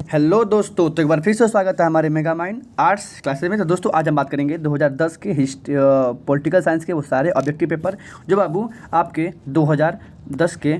Hello दोस्तों, तो एक बार फिर से स्वागत है हमारे मेगा माइंड आर्ट्स क्लासेस में। तो दोस्तों आज हम बात करेंगे 2010 के पॉलिटिकल साइंस के वो सारे ऑब्जेक्टिव पेपर जो बाबू आपके 2010 के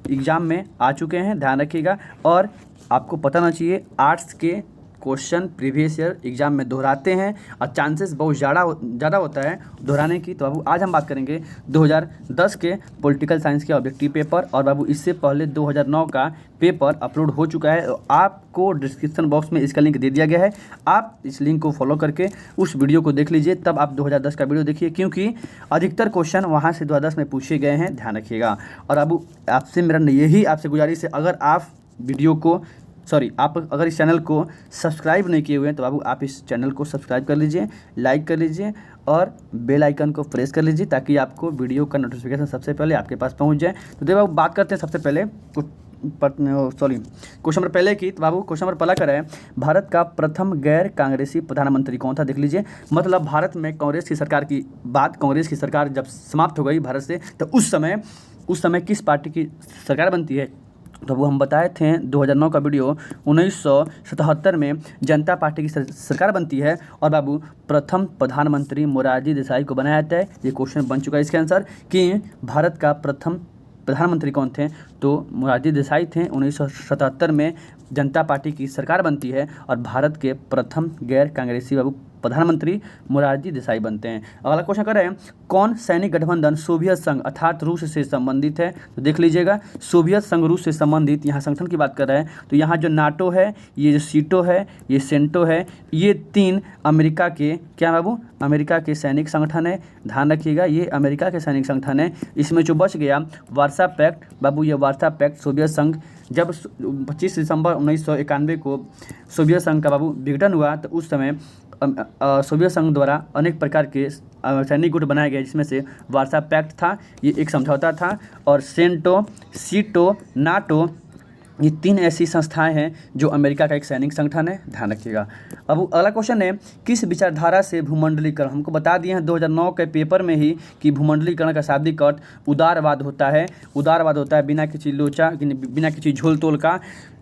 एग्ज़ाम में आ चुके हैं। ध्यान रखिएगा और आपको पता होना चाहिए आर्ट्स के क्वेश्चन प्रीवियस ईयर एग्जाम में दोहराते हैं और चांसेस बहुत ज़्यादा होता है दोहराने की। तो बाबू आज हम बात करेंगे 2010 के पॉलिटिकल साइंस के ऑब्जेक्टिव पेपर। और बाबू इससे पहले 2009 का पेपर अपलोड हो चुका है। आपको डिस्क्रिप्शन बॉक्स में इसका लिंक दे दिया गया है, आप इस लिंक को फॉलो करके उस वीडियो को देख लीजिए, तब आप 2010 का वीडियो देखिए, क्योंकि अधिकतर क्वेश्चन वहाँ से 2010 में पूछे गए हैं। ध्यान रखिएगा। और बाबू आपसे मेरा यही आपसे गुजारिश है, अगर आप वीडियो को आप अगर इस चैनल को सब्सक्राइब नहीं किए हुए हैं तो बाबू आप इस चैनल को सब्सक्राइब कर लीजिए, लाइक कर लीजिए और बेल आइकन को प्रेस कर लीजिए, ताकि आपको वीडियो का नोटिफिकेशन सबसे पहले आपके पास पहुंच जाए। तो देखो बाबू बात करते हैं सबसे पहले क्वेश्चन नंबर पहले की। तो बाबू क्वेश्चन नंबर पहला कर रहे हैं, भारत का प्रथम गैर कांग्रेसी प्रधानमंत्री कौन था? देख लीजिए, मतलब भारत में कांग्रेस की सरकार की बात, कांग्रेस की सरकार जब समाप्त हो गई भारत से, तो उस समय किस पार्टी की सरकार बनती है? तो वो हम बताए थे 2009 का वीडियो, 1977 में जनता पार्टी की सरकार बनती है और बाबू प्रथम प्रधानमंत्री मोरारजी देसाई को बनाया जाता है। ये क्वेश्चन बन चुका है इसके आंसर कि भारत का प्रथम प्रधानमंत्री कौन थे? तो मोरारजी देसाई थे। 1977 में जनता पार्टी की सरकार बनती है और भारत के प्रथम गैर कांग्रेसी बाबू प्रधानमंत्री मोरारजी देसाई बनते हैं। अगला क्वेश्चन कर रहे हैं, कौन सैनिक गठबंधन सोवियत संघ अर्थात रूस से संबंधित है? तो देख लीजिएगा, सोवियत संघ रूस से संबंधित यहाँ संगठन की बात कर रहे हैं। तो यहाँ जो नाटो है, ये जो सीटो है, ये सेंटो है, ये तीन अमेरिका के क्या बाबू? अमेरिका के सैनिक संगठन है। ध्यान रखिएगा, ये अमेरिका के सैनिक संगठन है। इसमें जो बच गया वार्सा पैक्ट बाबू, ये वार्सा पैक्ट सोवियत संघ, जब 25 दिसंबर 1991 को सोवियत संघ का बाबू विघटन हुआ, तो उस समय सोवियत संघ द्वारा अनेक प्रकार के सैनिक गुट बनाए गए, जिसमें से वार्सा पैक्ट था, ये एक समझौता था, और सेंटो, सीटो, नाटो, ये तीन ऐसी संस्थाएं हैं जो अमेरिका का एक सैनिक संगठन है। ध्यान रखिएगा। अब अगला क्वेश्चन है, किस विचारधारा से भूमंडलीकरण? हमको बता दिए हैं 2009 के पेपर में ही कि भूमंडलीकरण का शाब्दिक अर्थ उदारवाद होता है। उदारवाद होता है बिना बिना किसी झोल तोल का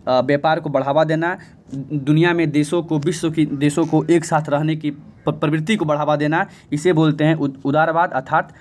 व्यापार को बढ़ावा देना, दुनिया में विश्व की देशों को एक साथ रहने की प्रवृत्ति को बढ़ावा देना, इसे बोलते हैं उदारवाद अर्थात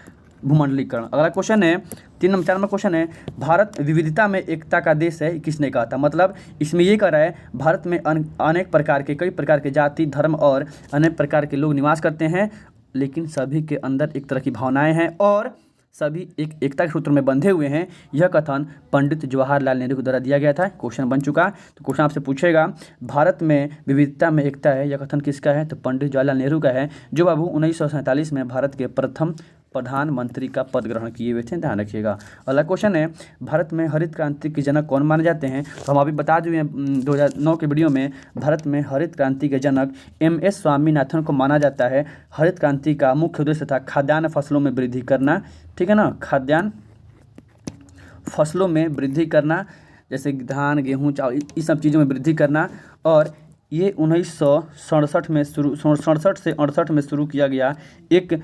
भूमंडलीकरण। अगला क्वेश्चन है 4 नंबर क्वेश्चन है, भारत विविधता में एकता का देश है, किसने कहा था? मतलब इसमें ये कह रहा है भारत में अनेक प्रकार के कई प्रकार के जाति, धर्म और अनेक प्रकार के लोग निवास करते हैं, लेकिन सभी के अंदर एक तरह की भावनाएं हैं और सभी एक एकता के सूत्र में बंधे हुए हैं। यह कथन पंडित जवाहरलाल नेहरू के द्वारा दिया गया था। क्वेश्चन बन चुका। तो क्वेश्चन आपसे पूछेगा, भारत में विविधता में एकता है, यह कथन किसका है? तो पंडित जवाहरलाल नेहरू का है, जो बाबू 1947 में भारत के प्रथम प्रधानमंत्री का पद ग्रहण किए हुए थे। ध्यान रखिएगा। अगला क्वेश्चन है, भारत में हरित क्रांति के जनक कौन माने जाते हैं? तो हम अभी बता दिए 2009 के वीडियो में, भारत में हरित क्रांति के जनक MS स्वामीनाथन को माना जाता है। हरित क्रांति का मुख्य उद्देश्य था खाद्यान्न फसलों में वृद्धि करना, ठीक है ना, खाद्यान्न फसलों में वृद्धि करना, जैसे धान, गेहूँ, चावल, इस सब चीज़ों में वृद्धि करना। और ये 1967 में 67 से 68 में शुरू किया गया एक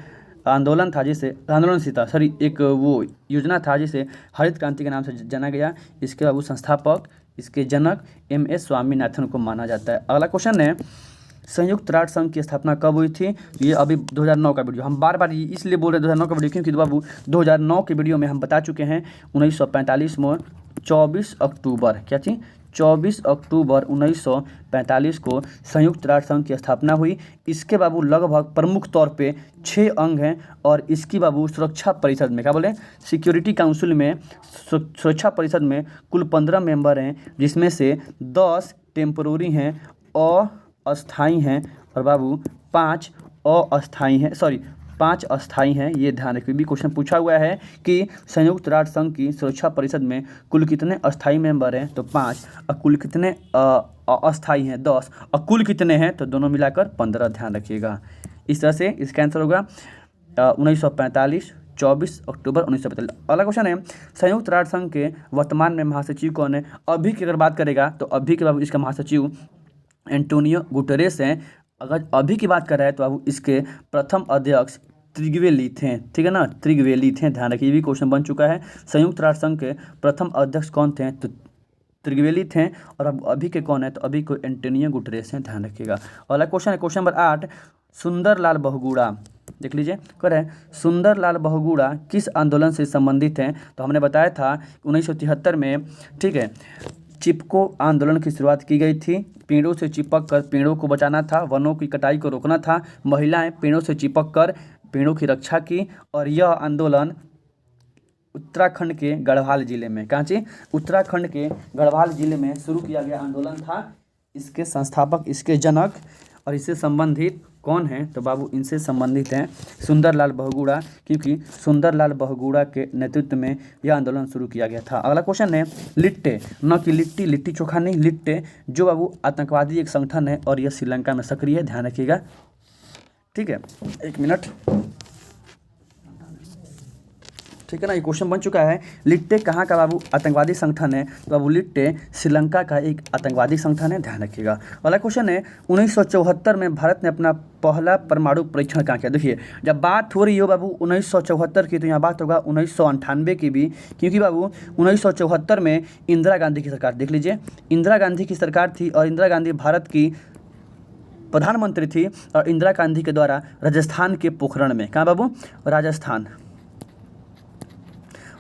आंदोलन था, एक वो योजना था जिसे हरित क्रांति के नाम से जाना गया। इसके बाबू संस्थापक, इसके जनक MS स्वामीनाथन को माना जाता है। अगला क्वेश्चन है, संयुक्त राष्ट्र संघ की स्थापना कब हुई थी? ये अभी 2009 का वीडियो, हम बार बार इसलिए बोल रहे हैं 2009 का वीडियो, क्योंकि बाबू 2009 के वीडियो में हम बता चुके हैं 1945 में 24 अक्टूबर 1945 को संयुक्त राष्ट्र संघ की स्थापना हुई। इसके बाबू लगभग प्रमुख तौर पे 6 अंग हैं और इसकी बाबू सुरक्षा परिषद में क्या बोले, सिक्योरिटी काउंसिल में, सुरक्षा परिषद में कुल 15 मेंबर हैं, जिसमें से 10 टेम्पोररी हैं, अस्थाई हैं, और बाबू 5 अस्थाई हैं। ये ध्यान रखिए, भी क्वेश्चन पूछा हुआ है कि संयुक्त राष्ट्र संघ की सुरक्षा परिषद में कुल कितने अस्थाई मेंबर हैं? तो 5, और कुल कितने अस्थाई हैं? 10, और कुल कितने हैं? तो दोनों मिलाकर 15। ध्यान रखिएगा। इस तरह से इसका आंसर होगा 1945, 24 अक्टूबर 1945। अगला क्वेश्चन है, संयुक्त राष्ट्र संघ के वर्तमान में महासचिव कौन है? अभी की अगर बात करेगा तो अभी के बाबू इसका महासचिव एंटोनियो गुटेरेस हैं। अगर अभी की बात कर रहा है तो बाबू इसके प्रथम अध्यक्ष त्रिगवेली थे, ठीक है ना, त्रिगवेली थे। ध्यान रखिए, ये भी क्वेश्चन बन चुका है। संयुक्त राष्ट्र संघ के प्रथम अध्यक्ष कौन थे? तो त्रिवेली थे और अब अभी के कौन है, तो अभी को एंटोनियो गुटरेस हैं, ध्यान रखिएगा। अगला क्वेश्चन है क्वेश्चन नंबर 8, सुंदरलाल बहुगुणा, देख लीजिए कर है सुंदरलाल बहुगुणा किस आंदोलन से संबंधित हैं, तो हमने बताया था 1973 में, ठीक है, चिपको आंदोलन की शुरुआत की गई थी। पेड़ों से चिपक कर पेड़ों को बचाना था, वनों की कटाई को रोकना था, महिलाएं पेड़ों से चिपक कर पेड़ों की रक्षा की, और यह आंदोलन उत्तराखंड के गढ़वाल जिले में, कहाँ से, उत्तराखंड के गढ़वाल जिले में शुरू किया गया आंदोलन था। इसके संस्थापक, इसके जनक और इससे संबंधित कौन हैं, तो बाबू इनसे संबंधित हैं सुंदरलाल बहुगुणा, क्योंकि सुंदरलाल बहुगुणा के नेतृत्व में यह आंदोलन शुरू किया गया था। अगला क्वेश्चन है लिट्टे, न कि लिट्टी, लिट्टी चोखा नहीं, लिट्टे जो बाबू आतंकवादी एक संगठन है और यह श्रीलंका में सक्रिय है, ध्यान रखिएगा, ठीक है, एक मिनट, ठीक है ना, ये क्वेश्चन बन चुका है। लिट्टे कहाँ का बाबू आतंकवादी संगठन है, तो बाबू लिट्टे श्रीलंका का एक आतंकवादी संगठन है, ध्यान रखिएगा। अगला क्वेश्चन है 1974 में भारत ने अपना पहला परमाणु परीक्षण कहाँ किया। देखिए जब बात हो रही हो बाबू 1974 की, तो यहाँ बात होगा 1998 की भी, क्योंकि बाबू 1974 में इंदिरा गांधी की सरकार, देख लीजिए इंदिरा गांधी की सरकार थी और इंदिरा गांधी भारत की प्रधानमंत्री थी, और इंदिरा गांधी के द्वारा राजस्थान के पोखरण में, कहाँ बाबू,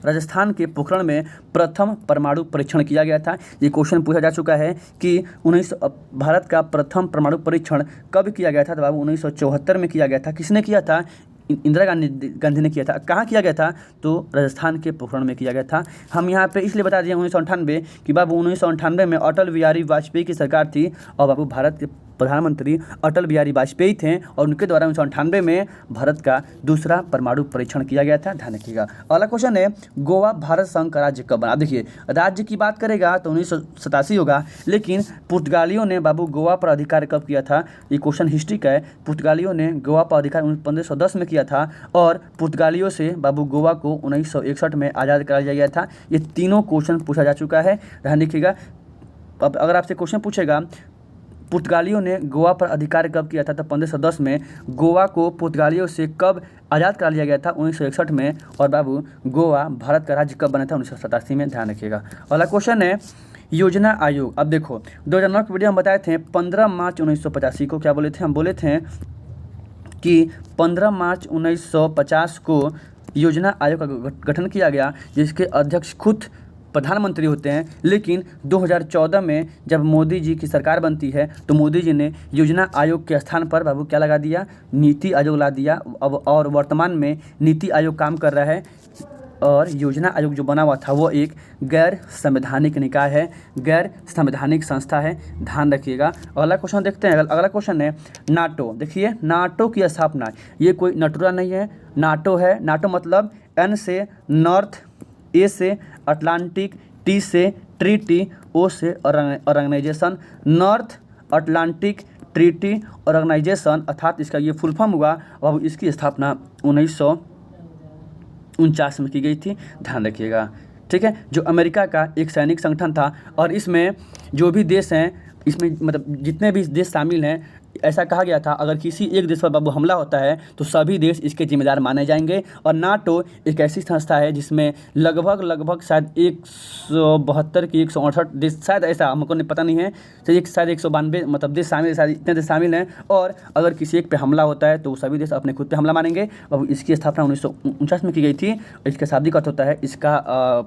राजस्थान के पोखरण में प्रथम परमाणु परीक्षण किया गया था। ये क्वेश्चन पूछा जा चुका है कि भारत का प्रथम परमाणु परीक्षण कब किया गया था, तो बाबू 1974 में किया गया था। किसने किया था, इंदिरा गांधी ने किया था। कहाँ किया गया था, तो राजस्थान के पोखरण में किया गया था। हम यहाँ पे इसलिए बता दिए 1998 कि बाबू 1998 में अटल बिहारी वाजपेयी की सरकार थी और बाबू भारत के प्रधानमंत्री अटल बिहारी वाजपेयी थे, और उनके द्वारा 1998 में भारत का दूसरा परमाणु परीक्षण किया गया था, ध्यान रखिएगा। अगला क्वेश्चन है गोवा भारत संघ का राज्य कब बना। देखिए राज्य की बात करेगा तो 1987 होगा, लेकिन पुर्तगालियों ने बाबू गोवा पर अधिकार कब किया था, ये क्वेश्चन हिस्ट्री का है। पुर्तगालियों ने गोवा पर अधिकार 1510 में किया था, और पुर्तगालियों से बाबू गोवा को 1961 में आज़ाद करा दिया गया था। ये तीनों क्वेश्चन पूछा जा चुका है, ध्यान रखिएगा। अब अगर आपसे क्वेश्चन पूछेगा पुर्तगालियों ने गोवा पर अधिकार कब किया था, तो 1510 में। गोवा को पुर्तगालियों से कब आज़ाद करा लिया गया था, 1961 में। और बाबू गोवा भारत का राज्य कब बना था, 1987 में, ध्यान रखिएगा। अगला क्वेश्चन है योजना आयोग। अब देखो 2009 की वीडियो हम बताए थे 15 मार्च 1985 को, क्या बोले थे, हम बोले थे कि 15 मार्च 1950 को योजना आयोग का गठन किया गया, जिसके अध्यक्ष खुद प्रधानमंत्री होते हैं। लेकिन 2014 में जब मोदी जी की सरकार बनती है, तो मोदी जी ने योजना आयोग के स्थान पर बाबू क्या लगा दिया, नीति आयोग ला दिया। अब और वर्तमान में नीति आयोग काम कर रहा है, और योजना आयोग जो बना हुआ था वो एक गैर संवैधानिक निकाय है, गैर संवैधानिक संस्था है, ध्यान रखिएगा। अगला क्वेश्चन देखते हैं। अगला क्वेश्चन है नाटो। देखिए नाटो की स्थापना, ये कोई नटुरा नहीं है, नाटो है। नाटो मतलब N से नॉर्थ, A से अटलांटिक, T से ट्रीटी, O से organisation, North Atlantic Treaty Organisation, अर्थात इसका ये फुल फॉर्म हुआ। और इसकी स्थापना 1949 में की गई थी, ध्यान रखिएगा, ठीक है। जो अमेरिका का एक सैनिक संगठन था, और इसमें जो भी देश हैं, इसमें मतलब जितने भी देश शामिल हैं, ऐसा कहा गया था अगर किसी एक देश पर बाबू हमला होता है तो सभी देश इसके जिम्मेदार माने जाएंगे। और नाटो एक ऐसी संस्था है जिसमें लगभग शायद 172 की 168 देश, शायद ऐसा हमको नहीं पता नहीं है, तो एक शायद 192 मतलब देश शामिल, शायद इतने देश शामिल हैं। और अगर किसी एक पे हमला होता है तो सभी देश अपने खुद पे हमला मानेंगे। बाबू इसकी स्थापना 1949 में की गई थी। इसका शाब्दिक अर्थ होता है, इसका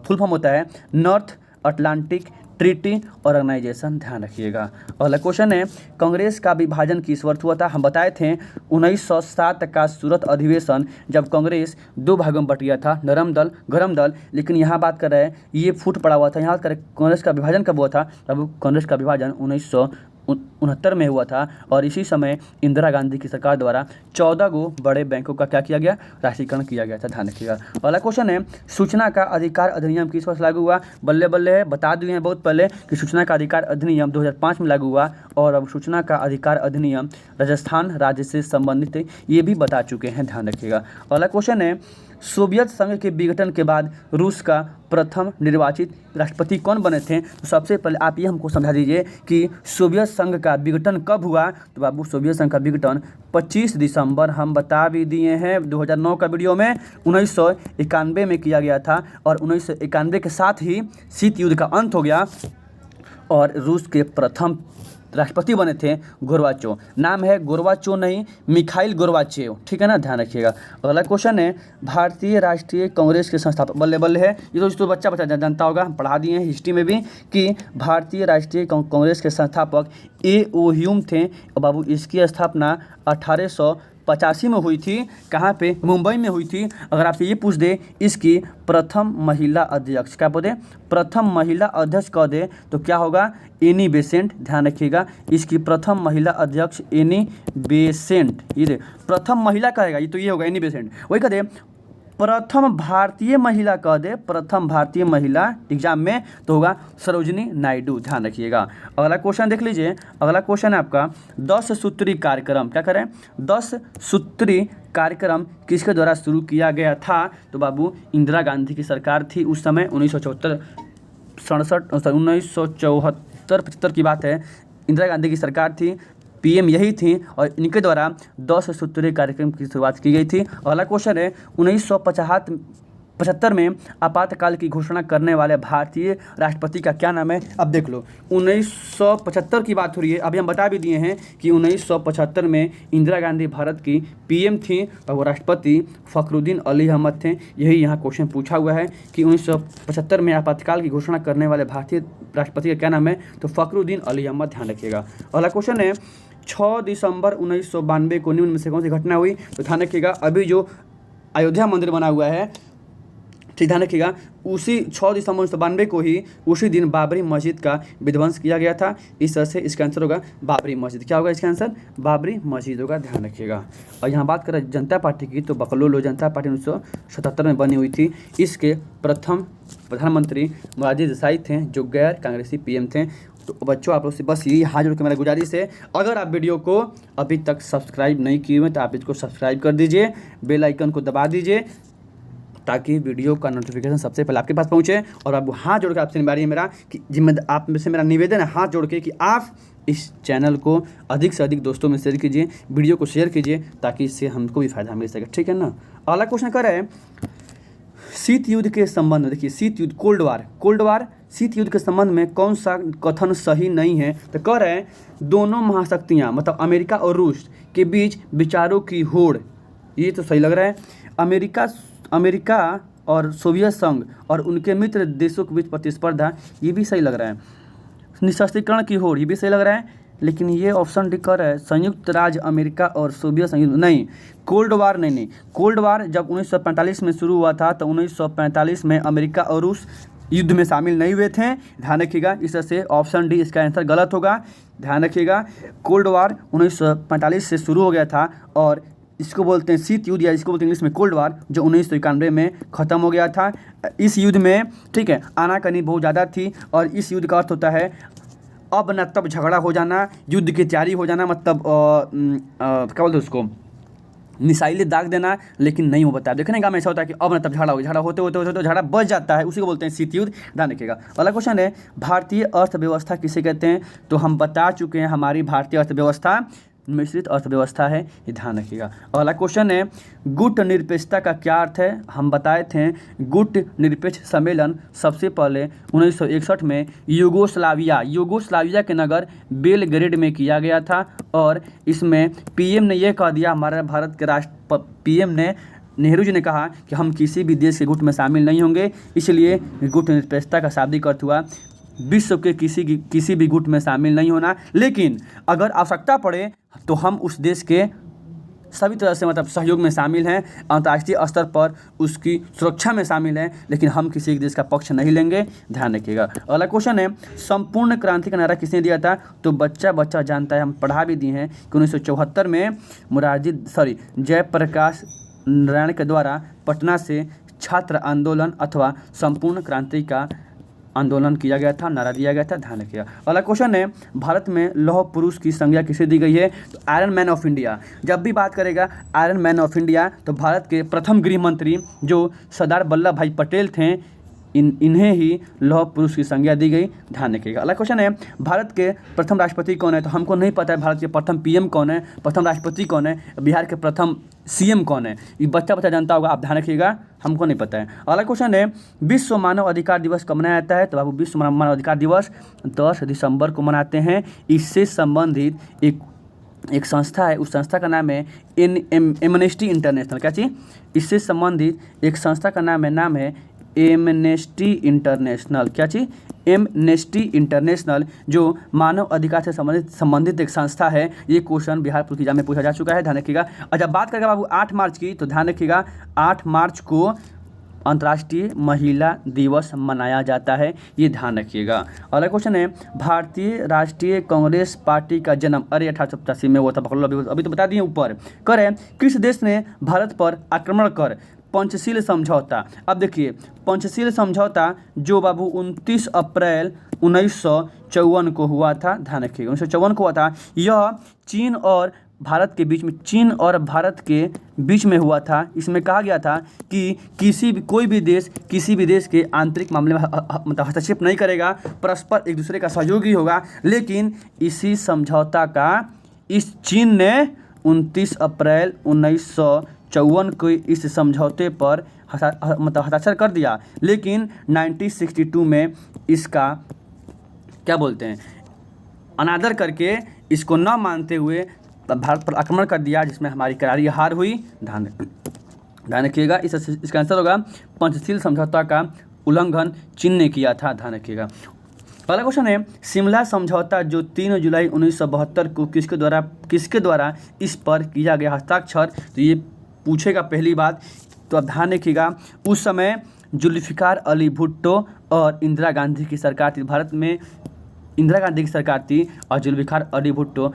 फुल फॉर्म होता है नॉर्थ अटलांटिक ट्रीटी ऑर्गेनाइजेशन, ध्यान रखिएगा। अगला क्वेश्चन है कांग्रेस का विभाजन किस वर्ष हुआ था। हम बताए थे 1907 का सूरत अधिवेशन, जब कांग्रेस दो भागों में बट गया था, नरम दल गरम दल। लेकिन यहाँ बात कर रहे हैं ये फूट पड़ा हुआ था, यहाँ कर कांग्रेस का विभाजन कब हुआ था, अब कांग्रेस का विभाजन 1969 में हुआ था। और इसी समय इंदिरा गांधी की सरकार द्वारा 14 गो बड़े बैंकों का क्या किया गया, राष्ट्रीयकरण किया गया था, ध्यान रखिएगा। अगला क्वेश्चन है सूचना का अधिकार अधिनियम किस वर्ष लागू हुआ। बल्ले बल्ले है, बता दिए हैं बहुत पहले कि सूचना का अधिकार अधिनियम 2005 में लागू हुआ। और अब सूचना का अधिकार अधिनियम राजस्थान राज्य से संबंधित है, ये भी बता चुके हैं, ध्यान रखिएगा। अगला क्वेश्चन है सोवियत संघ के विघटन के बाद रूस का प्रथम निर्वाचित राष्ट्रपति कौन बने थे। तो सबसे पहले आप ये हमको समझा दीजिए कि सोवियत संघ का विघटन कब हुआ। तो बाबू सोवियत संघ का विघटन 25 दिसंबर, हम बता भी दिए हैं 2009 का वीडियो में, 1991 में किया गया था। और 1991 के साथ ही शीत युद्ध का अंत हो गया। और रूस के प्रथम राष्ट्रपति बने थे गोरबाचोव। नाम है गोरबाचोव नहीं, मिखाइल गोरबाचेव, ठीक है ना, ध्यान रखिएगा। अगला क्वेश्चन है भारतीय राष्ट्रीय कांग्रेस के संस्थापक, बल्ले बल्ले है, ये तो बच्चा बच्चा जानता होगा, हम पढ़ा दिए हैं हिस्ट्री में भी कि भारतीय राष्ट्रीय कांग्रेस के संस्थापक ए.ओ. ह्यूम थे। और बाबू इसकी स्थापना 1885 में हुई थी। कहाँ पे? मुंबई में हुई थी। अगर आपसे ये पूछ दे इसकी प्रथम महिला अध्यक्ष, क्या बोले, प्रथम महिला अध्यक्ष कह दे तो क्या होगा? एनी बेसेंट, ध्यान रखिएगा। इसकी प्रथम महिला अध्यक्ष एनी बेसेंट, ये प्रथम महिला कहेगा, ये तो ये होगा एनी बेसेंट। वही कह दे प्रथम भारतीय महिला कह दे, प्रथम भारतीय महिला एग्जाम में तो होगा सरोजिनी नायडू, ध्यान रखिएगा। अगला क्वेश्चन देख लीजिए। अगला क्वेश्चन है आपका 10 सूत्री कार्यक्रम, क्या करें? 10 सूत्री कार्यक्रम किसके द्वारा शुरू किया गया था? तो बाबू इंदिरा गांधी की सरकार थी उस समय, 1974-75 की बात है। इंदिरा गांधी की सरकार थी, पीएम यही थी और इनके द्वारा 10 सूत्रीय कार्यक्रम की शुरुआत की गई थी। अगला क्वेश्चन है 1975 में आपातकाल की घोषणा करने वाले भारतीय राष्ट्रपति का क्या नाम है? अब देख लो 1975 की बात हो रही है, अभी हम बता भी दिए हैं कि 1975 में इंदिरा गांधी भारत की पीएम थी और वो राष्ट्रपति फखरुद्दीन अली अहमद थे। यही यहाँ क्वेश्चन पूछा हुआ है कि 1975 में आपातकाल की घोषणा करने वाले भारतीय राष्ट्रपति का क्या नाम है? तो फखरुद्दीन अली अहमद, ध्यान रखिएगा। अगला क्वेश्चन है 6 दिसंबर 1992 को निम्न में से कौन सी घटना हुई? तो ध्यान रखिएगा अभी जो अयोध्या मंदिर बना हुआ है, ठीक, ध्यान रखिएगा, उसी 6 दिसंबर 1992 को ही उसी दिन बाबरी मस्जिद का विध्वंस किया गया था। इस तरह से इसका आंसर होगा बाबरी मस्जिद। क्या होगा इसका आंसर? बाबरी मस्जिद होगा, ध्यान रखिएगा। और यहाँ बात करें जनता पार्टी की तो बकलोल जनता पार्टी 1977 में बनी हुई थी। इसके प्रथम प्रधानमंत्री मोरारजी देसाई थे जो गैर कांग्रेसी पीएम थे। तो बच्चों आप लोग से बस यही हाथ जोड़ के मेरा गुजारिश है, अगर आप वीडियो को अभी तक सब्सक्राइब नहीं किए हुए तो आप इसको सब्सक्राइब कर दीजिए, बेल आइकन को दबा दीजिए ताकि वीडियो का नोटिफिकेशन सबसे पहले आपके पास पहुंचे। और अब हाथ जोड़ के आपसे निवेदन है मेरा कि आप में से मेरा निवेदन है हाथ जोड़ के कि आप इस चैनल को अधिक से अधिक दोस्तों में शेयर कीजिए, वीडियो को शेयर कीजिए ताकि इससे हमको भी फायदा मिल सके, ठीक है ना। अगला क्वेश्चन कर रहे हैं शीत युद्ध के संबंध में, देखिए शीत युद्ध, कोल्ड वार, शीत युद्ध के संबंध में कौन सा कथन सही नहीं है? तो कह रहे हैं दोनों महाशक्तियाँ मतलब अमेरिका और रूस के बीच विचारों की होड़, ये तो सही लग रहा है। अमेरिका और सोवियत संघ और उनके मित्र देशों के बीच प्रतिस्पर्धा, ये भी सही लग रहा है। निशस्त्रीकरण की होड़, ये भी सही लग रहा है। लेकिन ये ऑप्शन डी कर है संयुक्त राज्य अमेरिका और सोवियत संघ, नहीं। कोल्ड वार नहीं। कोल्ड वार जब 1945 में शुरू हुआ था तो 1945 में अमेरिका और रूस युद्ध में शामिल नहीं हुए थे, ध्यान रखिएगा। इस तरह से ऑप्शन डी इसका आंसर गलत होगा, ध्यान रखिएगा। कोल्ड वार 1945 से शुरू हो गया था और इसको बोलते हैं शीत युद्ध या इसको बोलते हैं इंग्लिश में कोल्ड वार, जो 1991 में ख़त्म हो गया था। इस युद्ध में, ठीक है, आनाकानी बहुत ज़्यादा थी और इस युद्ध का अर्थ होता है अब न तब झगड़ा हो जाना, युद्ध की तैयारी हो जाना, मतलब क्या बोलते हैं उसको, मिसाइलें दाग देना, लेकिन नहीं हो पाता है। देखने का में ऐसा होता है कि अब न तब झगड़ा होते होते झगड़ा बच जाता है, उसी को बोलते हैं शीत युद्ध, ध्यान रखिएगा। अगला क्वेश्चन है भारतीय अर्थव्यवस्था किसे कहते हैं? तो हम बता चुके हैं हमारी भारतीय अर्थव्यवस्था मिश्रित अर्थव्यवस्था है, ये ध्यान रखिएगा। अगला क्वेश्चन है गुट निरपेक्षता का क्या अर्थ है? हम बताए थे गुट निरपेक्ष सम्मेलन सबसे पहले 1961 में यूगोस्लाविया के नगर बेलग्रेड में किया गया था और इसमें पीएम ने यह कह दिया, हमारे भारत के पीएम ने, नेहरू जी ने कहा कि हम किसी भी देश के गुट में शामिल नहीं होंगे, इसलिए गुट निरपेक्षता का शाब्दिक अर्थ हुआ विश्व के किसी भी गुट में शामिल नहीं होना, लेकिन अगर आवश्यकता पड़े तो हम उस देश के सभी तरह से मतलब सहयोग में शामिल हैं, अंतर्राष्ट्रीय स्तर पर उसकी सुरक्षा में शामिल हैं, लेकिन हम किसी एक देश का पक्ष नहीं लेंगे, ध्यान रखिएगा। अगला क्वेश्चन है संपूर्ण क्रांति का नारा किसने दिया था? तो बच्चा जानता है, हम पढ़ा भी दिए हैं कि 1974 में जयप्रकाश नारायण के द्वारा पटना से छात्र आंदोलन अथवा संपूर्ण क्रांति का आंदोलन किया गया था, नारा दिया गया था, ध्यान रखिएगा। अगला क्वेश्चन है भारत में लौह पुरुष की संज्ञा किसे दी गई है? तो आयरन मैन ऑफ इंडिया। जब भी बात करेगा आयरन मैन ऑफ इंडिया तो भारत के प्रथम गृह मंत्री जो सरदार वल्लभ भाई पटेल थे, इन्हें ही लौह पुरुष की संज्ञा दी गई, ध्यान रखिएगा। अगला क्वेश्चन है, भारत के प्रथम राष्ट्रपति कौन है? तो हमको नहीं पता है भारत के प्रथम पीएम कौन है, प्रथम राष्ट्रपति कौन है, बिहार के प्रथम सीएम कौन है, ये बच्चा जानता होगा, आप ध्यान रखिएगा, हमको नहीं पता है। अगला क्वेश्चन है, विश्व मानव अधिकार दिवस कब मनाया जाता है? तो बाबू विश्व मानव अधिकार दिवस 10 दिसंबर को मनाते हैं। इससे संबंधित एक संस्था है, उस संस्था का नाम है एमनेस्टी इंटरनेशनल। क्या चीज़? इससे संबंधित एक संस्था का नाम है एमनेस्टी इंटरनेशनल। क्या चीज़? एमनेस्टी इंटरनेशनल, जो मानव अधिकार से संबंधित एक संस्था है। ये क्वेश्चन बिहार पुलिस एग्जाम में पूछा जा चुका है, ध्यान रखिएगा। और जब बात करेगा बाबू 8 मार्च की, तो ध्यान रखिएगा 8 मार्च को अंतर्राष्ट्रीय महिला दिवस मनाया जाता है, ये ध्यान रखिएगा। अगला क्वेश्चन है, भारतीय राष्ट्रीय कांग्रेस पार्टी का जन्म 1885 में हुआ था, पकड़ लो, अभी तो बता दिए ऊपर। करें, किस देश ने भारत पर आक्रमण कर पंचशील समझौता? अब देखिए, पंचशील समझौता जो बाबू 29 अप्रैल 1954 को हुआ था, ध्यान रखिएगा, 1954 को हुआ था। यह चीन और भारत के बीच में हुआ था। इसमें कहा गया था कि कोई भी देश किसी भी देश के आंतरिक मामले में मतलब हस्तक्षेप नहीं करेगा, परस्पर एक दूसरे का सहयोगी होगा। लेकिन इसी समझौता का इस चीन ने 29 अप्रैल 1954 को इस समझौते पर मतलब हस्ताक्षर कर दिया। लेकिन 1962 में इसका क्या बोलते हैं, अनादर करके, इसको न मानते हुए भारत पर आक्रमण कर दिया, जिसमें हमारी करारी हार हुई। ध्यान रखिएगा, इसका आंसर होगा पंचशील समझौता का उल्लंघन चीन ने किया था, ध्यान रखिएगा। अगला क्वेश्चन है, शिमला समझौता जो 3 जुलाई 1972 को किसके द्वारा इस पर किया गया हस्ताक्षर? तो ये पूछेगा पहली बात, तो अब ध्यान रखिएगा, उस समय जुल्फ़िकार अली भुट्टो और इंदिरा गांधी की सरकार थी। भारत में इंदिरा गांधी की सरकार थी और जुल्फ़िकार अली भुट्टो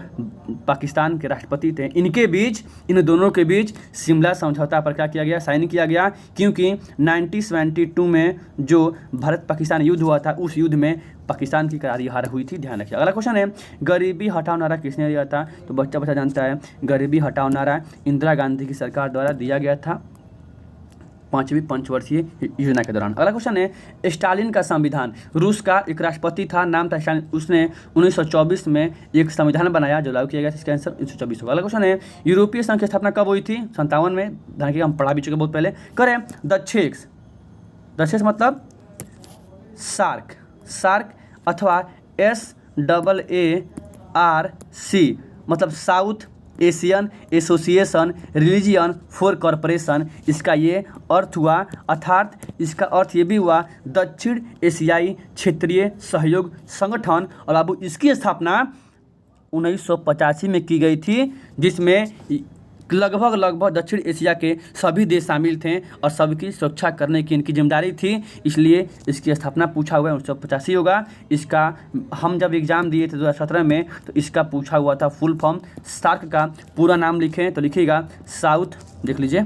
पाकिस्तान के राष्ट्रपति थे। इन दोनों के बीच शिमला समझौता पर क्या किया गया? साइन किया गया, क्योंकि 1972 में जो भारत पाकिस्तान युद्ध हुआ था, उस युद्ध में पाकिस्तान की करारी हार हुई थी, ध्यान रखिए। अगला क्वेश्चन है, गरीबी हटाओ नारा किसने दिया था? तो बच्चा जानता है, गरीबी हटाओ नारा इंदिरा गांधी की सरकार द्वारा दिया गया था 5वीं पंचवर्षीय योजना के दौरान। अगला क्वेश्चन है, स्टालिन का संविधान, रूस का एक राष्ट्रपति था, नाम था स्टालिन, उसने 1924 में एक संविधान बनाया जो लागू किया गया, इसका आंसर 1924 होगा। अगला क्वेश्चन है, यूरोपीय संघ की स्थापना कब हुई थी? 57 में, ध्यान रखिएगा, हम पढ़ा भी चुके बहुत पहले। करें, दक्षेक्स मतलब सार्क अथवा SAARC मतलब south Asian association religion for corporation, इसका ये अर्थ हुआ, अर्थात इसका अर्थ ये भी हुआ दक्षिण एशियाई क्षेत्रीय सहयोग संगठन। और बाबू इसकी स्थापना 1985 में की गई थी, जिसमें लगभग दक्षिण एशिया के सभी देश शामिल थे और सबकी सुरक्षा करने की इनकी जिम्मेदारी थी, इसलिए इसकी स्थापना पूछा हुआ है 1985 होगा। इसका हम जब एग्ज़ाम दिए थे 2017 में, तो इसका पूछा हुआ था फुल फॉर्म। सार्क का पूरा नाम लिखें तो लिखिएगा साउथ, देख लीजिए,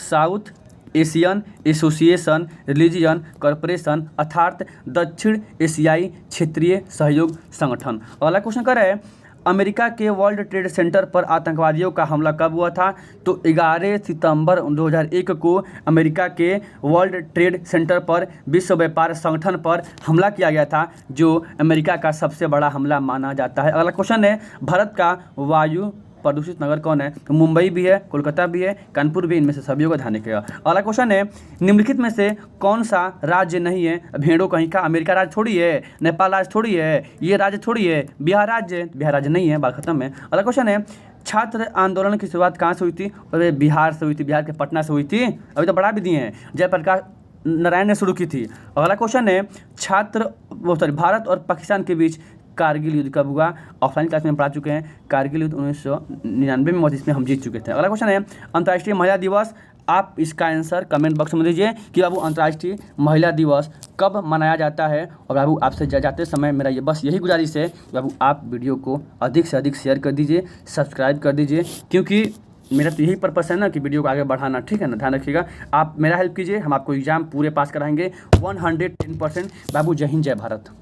south Asian association religion corporation, अर्थात दक्षिण एशियाई क्षेत्रीय सहयोग संगठन। अगला क्वेश्चन कर रहे हैं, अमेरिका के वर्ल्ड ट्रेड सेंटर पर आतंकवादियों का हमला कब हुआ था? तो 11 सितंबर 2001 को अमेरिका के वर्ल्ड ट्रेड सेंटर पर, विश्व व्यापार संगठन पर हमला किया गया था, जो अमेरिका का सबसे बड़ा हमला माना जाता है। अगला क्वेश्चन है, भारत का वायु प्रदूषित नगर कौन है? तो मुंबई भी है, कोलकाता भी है, कानपुर भी, इनमें से सभी को ध्यान रखिएगा। अगला क्वेश्चन है, निम्नलिखित में से कौन सा राज्य नहीं है भेड़ों कहीं का? अमेरिका राज्य थोड़ी है, नेपाल राज्य थोड़ी है, ये राज्य थोड़ी है, बिहार राज्य नहीं है, बात खत्म है। अगला क्वेश्चन है, छात्र आंदोलन की शुरुआत कहाँ से हुई थी? अरे बिहार से हुई थी, बिहार के पटना से हुई थी, अभी तो बढ़ा भी दिए हैं, जयप्रकाश नारायण ने शुरू की थी। अगला क्वेश्चन है, भारत और पाकिस्तान के बीच कारगिल युद्ध कब हुआ? ऑफलाइन क्लास में हम पढ़ा चुके हैं, कारगिल युद्ध 1999 में हुआ, जिसमें हम जीत चुके थे। अगला क्वेश्चन है, अंतर्राष्ट्रीय महिला दिवस, आप इसका आंसर कमेंट बॉक्स में दीजिए कि बाबू अंतर्राष्ट्रीय महिला दिवस कब मनाया जाता है। और बाबू आपसे जाते समय मेरा ये बस यही गुजारिश है, बाबू आप वीडियो को अधिक से अधिक शेयर कर दीजिए, सब्सक्राइब कर दीजिए, क्योंकि मेरा तो यही पर्पस है ना कि वीडियो को आगे बढ़ाना, ठीक है ना। ध्यान रखिएगा, आप मेरा हेल्प कीजिए, हम आपको एग्जाम पूरे पास कराएंगे 110%। बाबू जय हिंद, जय भारत।